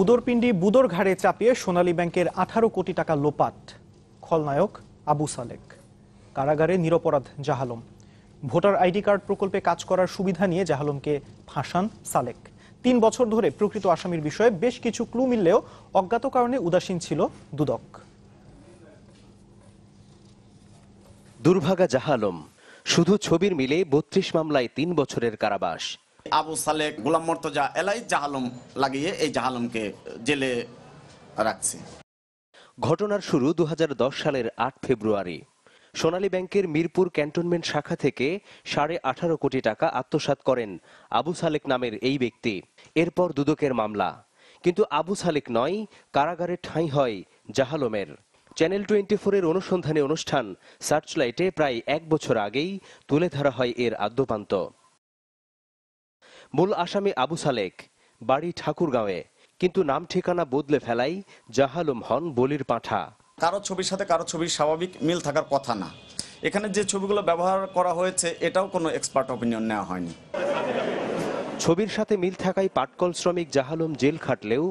উদরপিণ্ডি বুদর ঘাড়ে চাপিয়ে সোনালী ব্যাংকের 18 কোটি টাকা লোপাট। খলনায়ক আবু সালেক, কারাগারে নিরপরাধ জাহালম। ভোটার আইডি কার্ড প্রকল্পে কাজ করার সুবিধা নিয়ে জাহালমকে ফাঁসান সালেক। 3 বছর ধরে প্রকৃত আসামির বিষয়ে বেশ কিছু ক্লু মিললেও অজ্ঞাত কারণে উদাসীন ছিল দুদক। দুর্ভাগা জাহালম, শুধু ছবির মিলে 32 মামলায় 3 বছরের কারাবাস। আবু সালেক, গোলাম মর্তজা, এলাই জাহালম লাগিয়ে এই জাহালমকে জেলে রাখছে। ঘটনার শুরু 2010 সালের 8 ফেব্রুয়ারি। সোনালী ব্যাংকের মিরপুর ক্যান্টনমেন্ট শাখা থেকে 18.5 কোটি টাকা আত্মসাৎ করেন আবু সালেক নামের এই ব্যক্তি। এরপর দুদকের মামলা, কিন্তু আবু সালেক নয়, কারাগারে ঠাঁই হয় জাহালমের। চ্যানেল 24-এর অনুসন্ধানী অনুষ্ঠান সার্চলাইটে প্রায় 1 বছর আগেই তুলে ধরা হয় এর আদ্যোপান্ত। মূল আসামি আবু সালেক, বাড়ি ঠাকুরগাঁওয়ে, কিন্তু নাম ঠিকানা বদলে ফেলাই জাহালম হন বলির পাঁঠা। কারো ছবির সাথে কারো ছবির স্বাভাবিক মিল থাকার কথা না। এখানে যে ছবিগুলো ব্যবহার করা হয়েছে এটাও কোনো এক্সপার্ট অপিনিয়ন নেওয়া হয়নি। ছবির সাথে মিল থাকায় পাটকল শ্রমিক জাহালম জেল খাটলেও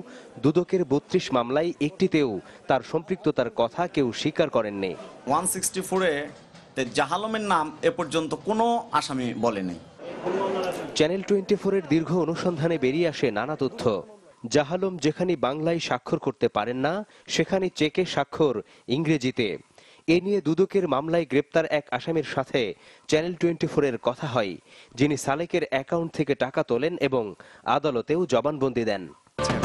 দুদকের 32 মামলায় একটিতেও তার সম্পৃক্ততার কথা কেউ স্বীকার করেননি। 164-এ জাহালমের নাম এ পর্যন্ত কোনো আসামি বলেনি। চ্যানেল 24-এর দীর্ঘ অনুসন্ধানে বেরিয়ে আসে নানা তথ্য। জাহালম যেখানে বাংলায় স্বাক্ষর করতে পারেন না, সেখানে চেকে স্বাক্ষর ইংরেজিতে। এ নিয়ে দুদকের মামলায় গ্রেপ্তার এক আসামির সাথে চ্যানেল 24-এর কথা হয়, যিনি সালেকের অ্যাকাউন্ট থেকে টাকা তোলেন এবং আদালতেও জবানবন্দি দেন।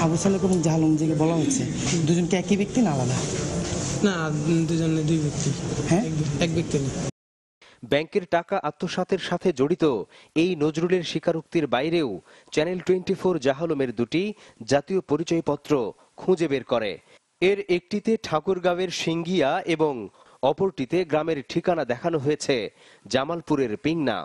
আবু সালেক এবং জাহালম যে বলা হচ্ছে, দুজনকে একই ব্যক্তি না আলাদা? না, দুজনে দুই ব্যক্তি। হ্যাঁ, এক ব্যক্তি না। ব্যাংকের টাকা আত্মসাতের সাথে জড়িত এই নজরুলের স্বীকারোক্তির বাইরেও চ্যানেল 24 জাহালমের 2টি জাতীয় পরিচয়পত্র খুঁজে বের করে। এর একটিতে ঠাকুরগাঁওয়ের সিঙ্গিয়া এবং অপরটিতে গ্রামের ঠিকানা দেখানো হয়েছে জামালপুরের পিংনা।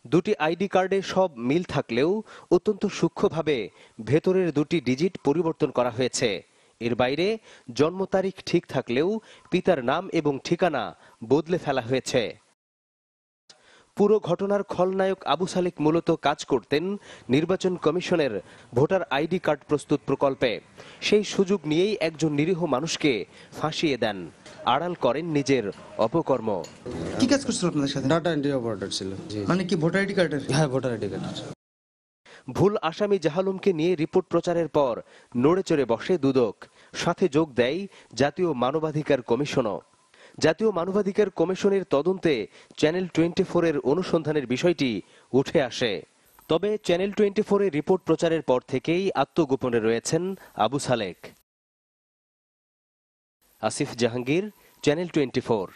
দুটি আইডি কার্ডে সব মিল থাকলেও অত্যন্ত সূক্ষ্মভাবে ভেতরের 2টি ডিজিট পরিবর্তন করা হয়েছে। এর বাইরে জন্ম তারিখ ঠিক থাকলেও পিতার নাম এবং ঠিকানা বদলে ফেলা হয়েছে। পুরো ঘটনার খলনায়ক আবু সালেক মূলত কাজ করতেন নির্বাচন কমিশনের ভোটার আইডি কার্ড প্রস্তুত প্রকল্পে। সেই সুযোগ নিয়েই একজন নিরীহ মানুষকে ফাঁসিয়ে দেন, আড়াল করেন নিজের অপকর্ম। কি কাজ করছিল আপনাদের সাথে? ডাটা এন্ট্রি অপারেটর ছিল। মানে কি ভোটার আইডি কার্ডের? হ্যাঁ, ভোটার আইডি কার্ড। ভুল আসামি জাহালমকে নিয়ে রিপোর্ট প্রচারের পর নড়ে চড়ে বসে দুদক, সাথে যোগ দেয় জাতীয় মানবাধিকার কমিশনও। জাতীয় মানবাধিকার কমিশনের তদন্তে চ্যানেল 24-এর অনুসন্ধানের বিষয়টি উঠে আসে। তবে চ্যানেল 24-এর রিপোর্ট প্রচারের পর থেকেই আত্মগোপনে রয়েছেন আবু সালেক। আসিফ জাহাঙ্গীর, চ্যানেল 24।